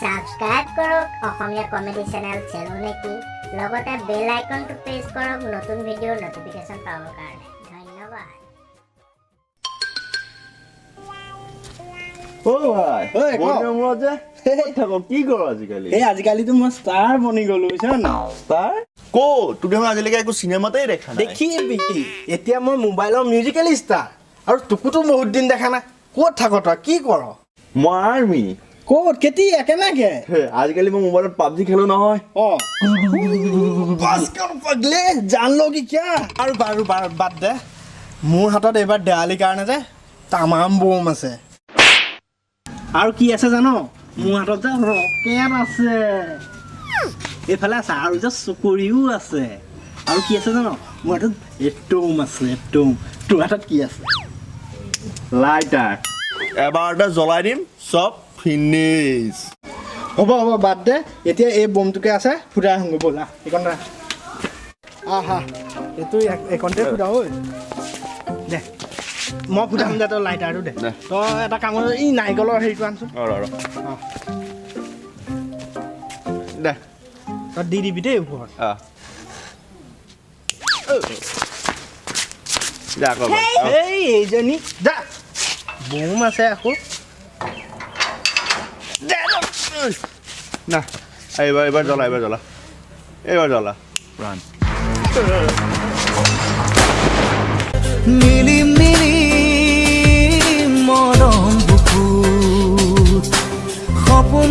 Subscribe কৰুক অসমীয়া comedy channel চেলো নেকি লগতে বেল আইকনটো press কৰক নতুন ভিডিঅ'ৰ নটিফিকেশ্যন পাবৰ কাৰণে ধন্যবাদ ও ভাই ঐ, ক। বন্ধু মোৰ যে থাকো কি কৰ আজিকালি এই আজিকালিতো মই ষ্টাৰ বনি গলো বুজিছা না তাৰ কো তোক দেখোন আজিলৈকে একো চিনেমাতেই দেখা নাই দেখি বিকি এতিয়া মই মোবাইলৰ মিউজিকেল ষ্টাৰ আৰু তোকোতো বহুত দিন দেখা নাই ক'ত থাক তই কি কৰ মই আৰ্মি ক'ত কেতিয়া কেনেকে আজিকালি মই মোবাইলত পাবজি খেলো নহয় অঁ বাছ কৰ পাগলে জান লো কি কিয়া আৰু বাৰু বাদ দে মোৰ হাতত এইবাৰ দেৱালীৰ কাৰণে যে তামাম বম আছে আৰু কি আছে জানো মোৰ হাতত যে ৰকেট আছে এইফালে আছে আৰু যে চকৰিও আছে আৰু কি আছে জানো মোৰ হাতত এটম আছে এটম তোৰ হাতত কি আছে লাইটাৰ এবাৰতে জ্বলাই দিম চব ফিনিছ হ'ব বাদ দে এতিয়া এই বমটোকে আছে ফুটাই আহোঁ ব'লা এইকণ ৰাখ আহা এইটো এইকণতে ফুটা ঐ দে মই ফুটাম দে তই লাইটাৰটো দে দে। তই এটা কাম কৰ ই নাৰিকলৰ হেৰিটো আনচোন অঁ দে তই দি দিবি দেই ওপৰত দে আকৌ এবাৰ। এই এইজনী যা বম আছে আকৌ না এইবাৰ জ্বলা এইবাৰ জ্বলা প্ৰাণ মিলি মিলি মৰম বুকুত সপোন